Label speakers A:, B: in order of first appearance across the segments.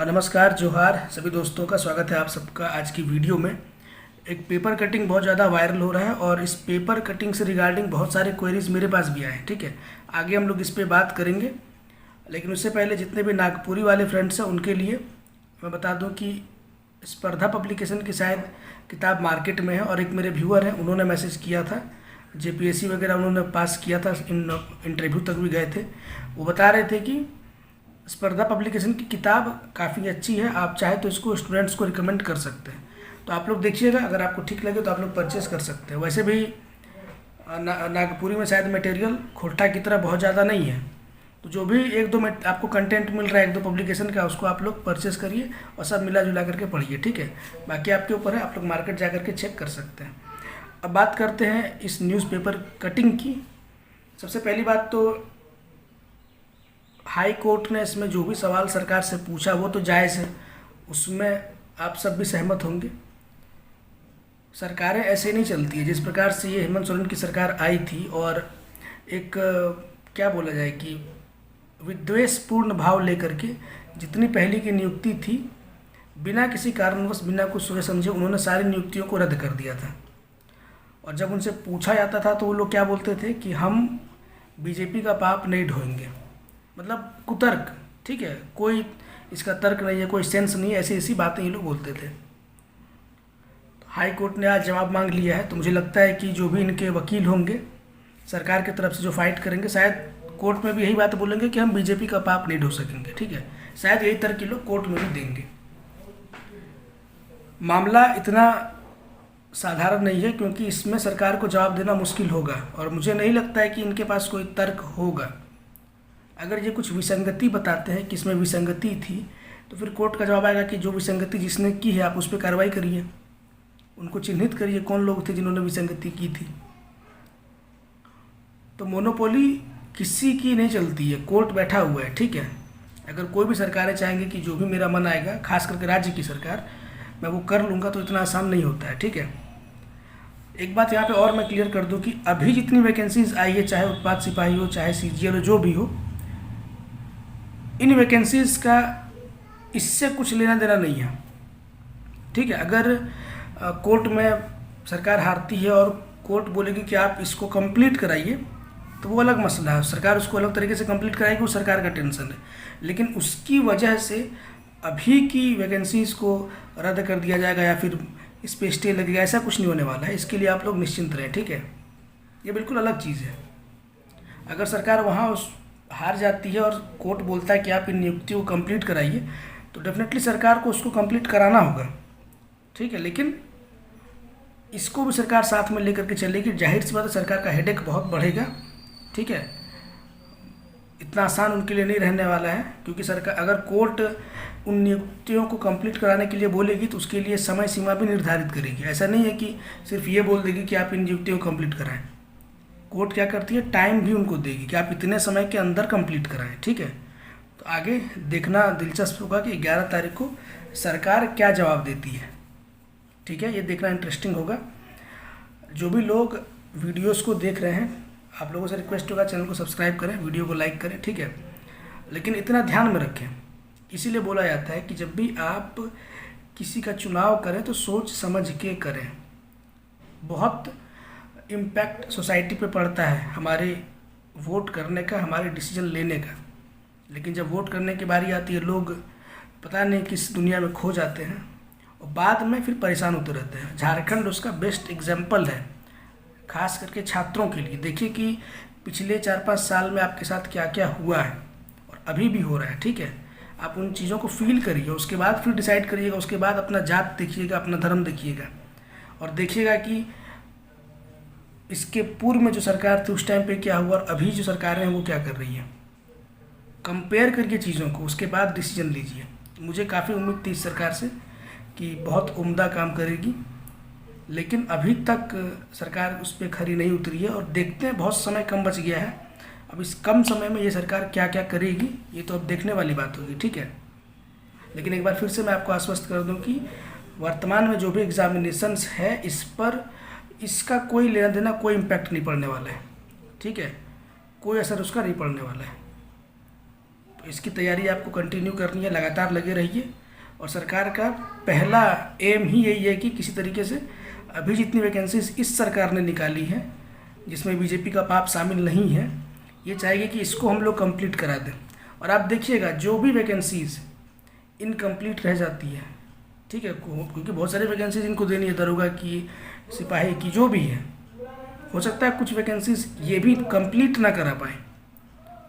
A: नमस्कार जोहार सभी दोस्तों का स्वागत है आप सबका आज की वीडियो में। एक पेपर कटिंग बहुत ज़्यादा वायरल हो रहा है और इस पेपर कटिंग से रिगार्डिंग बहुत सारे क्वेरीज मेरे पास भी आए हैं। ठीक है, आगे हम लोग इस पे बात करेंगे, लेकिन उससे पहले जितने भी नागपुरी वाले फ्रेंड्स हैं उनके लिए मैं बता दूं कि स्पर्धा पब्लिकेशन की शायद किताब मार्केट में है और एक मेरे व्यूअर हैं, उन्होंने मैसेज किया था, जेपीएससी वगैरह उन्होंने पास किया था, इंटरव्यू तक भी गए थे। वो बता रहे थे कि स्पर्धा पब्लिकेशन की किताब काफ़ी अच्छी है, आप चाहे तो इसको स्टूडेंट्स को रिकमेंड कर सकते हैं। तो आप लोग देखिएगा, अगर आपको ठीक लगे तो आप लोग परचेस कर सकते हैं। वैसे भी नागपुरी में शायद मटेरियल खोटा की तरह बहुत ज़्यादा नहीं है, तो जो भी एक दो आपको कंटेंट मिल रहा है एक दो पब्लिकेशन का, उसको आप लोग परचेस करिए और सब मिला जुला करके पढ़िए। ठीक है, बाकी आपके ऊपर है, आप लोग मार्केट जा करके चेक कर सकते हैं। अब बात करते हैं इस न्यूज़पेपर कटिंग की। सबसे पहली बात तो हाई कोर्ट ने इसमें जो भी सवाल सरकार से पूछा वो तो जायज़ है, उसमें आप सब भी सहमत होंगे। सरकारें ऐसे नहीं चलती है। जिस प्रकार से ये हेमंत सोरेन की सरकार आई थी और एक क्या बोला जाए कि विद्वेषपूर्ण भाव लेकर के जितनी पहले की नियुक्ति थी, बिना किसी कारणवश बिना कुछ सोचे समझे उन्होंने सारी नियुक्तियों को रद्द कर दिया था। और जब उनसे पूछा जाता था तो वो लोग क्या बोलते थे कि हम बीजेपी का पाप नहीं ढोएंगे, मतलब कुतर्क। ठीक है, कोई इसका तर्क नहीं है, कोई सेंस नहीं है, ऐसी ऐसी बातें ये लोग बोलते थे। तो हाई कोर्ट ने आज जवाब मांग लिया है, तो मुझे लगता है कि जो भी इनके वकील होंगे सरकार की तरफ से जो फाइट करेंगे, शायद कोर्ट में भी यही बात बोलेंगे कि हम बीजेपी का पाप नहीं ढो सकेंगे। ठीक है, शायद यही तर्क ये लोग कोर्ट में भी देंगे। मामला इतना साधारण नहीं है, क्योंकि इसमें सरकार को जवाब देना मुश्किल होगा और मुझे नहीं लगता है कि इनके पास कोई तर्क होगा। अगर ये कुछ विसंगति बताते हैं कि इसमें विसंगति थी, तो फिर कोर्ट का जवाब आएगा कि जो विसंगति जिसने की है आप उस पर कार्रवाई करिए, उनको चिन्हित करिए कौन लोग थे जिन्होंने विसंगति की थी। तो मोनोपोली किसी की नहीं चलती है, कोर्ट बैठा हुआ है। ठीक है, अगर कोई भी सरकारें चाहेंगे कि जो भी मेरा मन आएगा, खास करके राज्य की सरकार, मैं वो कर लूँगा, तो इतना आसान नहीं होता है। ठीक है, एक बात यहाँ पे और मैं क्लियर कर दूँ कि अभी जितनी वैकेंसीज आई है, चाहे उत्पाद सिपाही हो, चाहे सीजीएल हो, जो भी हो, इन वैकेंसीज का इससे कुछ लेना देना नहीं है। ठीक है, अगर कोर्ट में सरकार हारती है और कोर्ट बोलेगी कि आप इसको कंप्लीट कराइए, तो वो अलग मसला है, सरकार उसको अलग तरीके से कंप्लीट कराएगी, वो सरकार का टेंशन है। लेकिन उसकी वजह से अभी की वैकेंसीज को रद्द कर दिया जाएगा या फिर इस पर स्टे लगेगा, ऐसा कुछ नहीं होने वाला है। इसके लिए आप लोग निश्चिंत रहें। ठीक है, ये बिल्कुल अलग चीज़ है। अगर सरकार वहाँ हार जाती है और कोर्ट बोलता है कि आप इन नियुक्तियों को कंप्लीट कराइए, तो डेफिनेटली सरकार को उसको कंप्लीट कराना होगा। ठीक है, लेकिन इसको भी सरकार साथ में लेकर के चलेगी। जाहिर सी बात है, सरकार का हेडेक बहुत बढ़ेगा। ठीक है, इतना आसान उनके लिए नहीं रहने वाला है, क्योंकि सरकार अगर कोर्ट उन नियुक्तियों को कंप्लीट कराने के लिए बोलेगी तो उसके लिए समय सीमा भी निर्धारित करेगी। ऐसा नहीं है कि सिर्फ ये बोल देगी कि आप इन नियुक्तियों को कंप्लीट कराएं। कोर्ट क्या करती है, टाइम भी उनको देगी कि आप इतने समय के अंदर कंप्लीट कराएं। ठीक है, तो आगे देखना दिलचस्प होगा कि 11 तारीख को सरकार क्या जवाब देती है। ठीक है, ये देखना इंटरेस्टिंग होगा। जो भी लोग वीडियोस को देख रहे हैं, आप लोगों से रिक्वेस्ट होगा चैनल को सब्सक्राइब करें, वीडियो को लाइक करें। ठीक है, लेकिन इतना ध्यान में रखें, इसीलिए बोला जाता है कि जब भी आप किसी का चुनाव करें तो सोच समझ के करें। बहुत इम्पैक्ट सोसाइटी पे पड़ता है हमारे वोट करने का, हमारे डिसीजन लेने का। लेकिन जब वोट करने की बारी आती है, लोग पता नहीं किस दुनिया में खो जाते हैं और बाद में फिर परेशान होते रहते हैं। झारखंड उसका बेस्ट एग्जाम्पल है, खास करके छात्रों के लिए। देखिए कि पिछले 4-5 साल में आपके साथ क्या क्या हुआ है और अभी भी हो रहा है। ठीक है, आप उन चीज़ों को फील करिए, उसके बाद फिर डिसाइड करिएगा। उसके बाद अपना जात देखिएगा, अपना धर्म देखिएगा और देखिएगा कि इसके पूर्व में जो सरकार थी उस टाइम पे क्या हुआ और अभी जो सरकारें हैं वो क्या कर रही हैं। कंपेयर करिए चीज़ों को, उसके बाद डिसीजन लीजिए। मुझे काफ़ी उम्मीद थी इस सरकार से कि बहुत उम्दा काम करेगी, लेकिन अभी तक सरकार उस पर खरी नहीं उतरी है और देखते हैं, बहुत समय कम बच गया है। अब इस कम समय में ये सरकार क्या क्या करेगी, ये तो अब देखने वाली बात होगी। ठीक है, लेकिन एक बार फिर से मैं आपको आश्वस्त कर दूं कि वर्तमान में जो भी एग्जामिनेशंस है, इस पर इसका कोई लेना देना, कोई इम्पैक्ट नहीं पड़ने वाला है। ठीक है, कोई असर उसका नहीं पड़ने वाला है। तो इसकी तैयारी आपको कंटिन्यू करनी है, लगातार लगे रहिए। और सरकार का पहला एम ही यही है कि किसी तरीके से अभी जितनी वैकेंसीज इस सरकार ने निकाली है, जिसमें बीजेपी का पाप शामिल नहीं है, ये चाहेगी कि इसको हम लोग कंप्लीट करा दें। और आप देखिएगा जो भी वैकेंसीज इनकम्प्लीट रह जाती है, ठीक है, क्योंकि बहुत सारी वैकेंसीज इनको देनी है, दरोगा की, सिपाही की, जो भी है, हो सकता है कुछ वैकेंसीज ये भी कंप्लीट ना करा पाए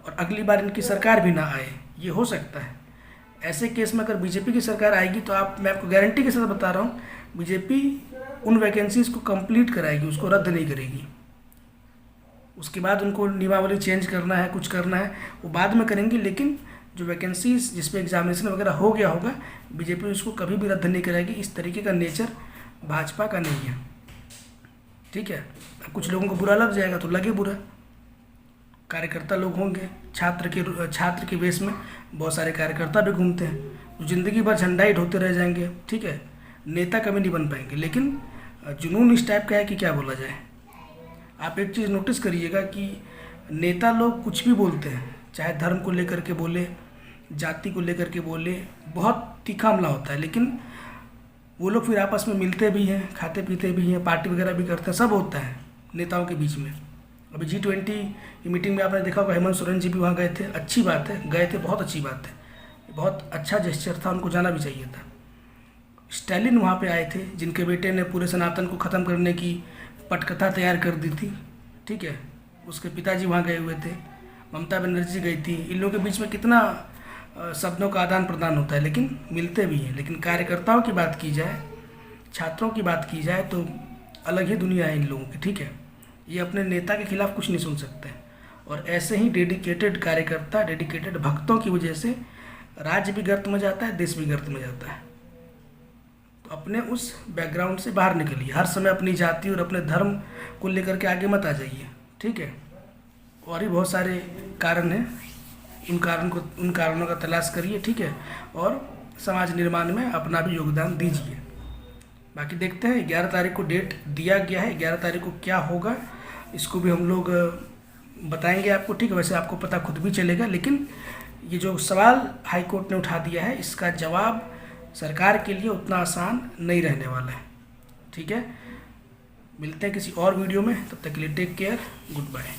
A: और अगली बार इनकी सरकार भी ना आए, ये हो सकता है। ऐसे केस में अगर बीजेपी की सरकार आएगी तो मैं आपको गारंटी के साथ बता रहा हूँ, बीजेपी उन वैकेंसीज को कंप्लीट कराएगी, उसको रद्द नहीं करेगी। उसके बाद उनको नियमावली चेंज करना है, कुछ करना है, वो बाद में करेंगे, लेकिन जो वैकेंसीज जिस पे एग्जामिनेशन वगैरह हो गया होगा, बीजेपी उसको कभी भी रद्द नहीं कराएगी। इस तरीके का नेचर भाजपा का नहीं है, ठीक है। कुछ लोगों को बुरा लग जाएगा तो लगे बुरा, कार्यकर्ता लोग होंगे, छात्र के वेश में बहुत सारे कार्यकर्ता भी घूमते हैं जो ज़िंदगी भर झंडा ही ढोते रह जाएंगे, ठीक है, नेता कभी नहीं बन पाएंगे। लेकिन जुनून इस टाइप का है कि क्या बोला जाए। आप एक चीज़ नोटिस करिएगा कि नेता लोग कुछ भी बोलते हैं, चाहे धर्म को लेकर के बोले, जाति को लेकर के बोले, बहुत तीखा हमला होता है, लेकिन वो लोग फिर आपस में मिलते भी हैं, खाते पीते भी हैं, पार्टी वगैरह भी करते हैं, सब होता है नेताओं के बीच में। अभी G20 की मीटिंग में आपने देखा होगा, हेमंत सोरेन जी भी वहाँ गए थे, अच्छी बात है, गए थे, बहुत अच्छी बात है, बहुत अच्छा जेस्चर था, उनको जाना भी चाहिए था। स्टालिन वहाँ पे आए थे, जिनके बेटे ने पूरे सनातन को ख़त्म करने की पटकथा तैयार कर दी थी, ठीक है, उसके पिताजी वहाँ गए हुए थे, ममता बनर्जी गई थी। इन लोगों के बीच में कितना शब्दों का आदान प्रदान होता है, लेकिन मिलते भी हैं। लेकिन कार्यकर्ताओं की बात की जाए, छात्रों की बात की जाए तो अलग ही दुनिया है इन लोगों की, ठीक है। ये अपने नेता के खिलाफ कुछ नहीं सुन सकते। और ऐसे ही डेडिकेटेड कार्यकर्ता, डेडिकेटेड भक्तों की वजह से राज्य भी गर्त में जाता है, देश भी गर्त में जाता है। तो अपने उस बैकग्राउंड से बाहर निकलिए, हर समय अपनी जाति और अपने धर्म को लेकर के आगे मत आ जाइए, ठीक है। और भी बहुत सारे कारण हैं, उन कारणों का तलाश करिए, ठीक है, और समाज निर्माण में अपना भी योगदान दीजिए। बाकी देखते हैं, 11 तारीख को डेट दिया गया है, 11 तारीख को क्या होगा इसको भी हम लोग बताएंगे आपको, ठीक है। वैसे आपको पता खुद भी चलेगा, लेकिन ये जो सवाल हाई कोर्ट ने उठा दिया है, इसका जवाब सरकार के लिए उतना आसान नहीं रहने वाला है, ठीक है। मिलते हैं किसी और वीडियो में, तब तक के लिए टेक केयर, गुड बाय।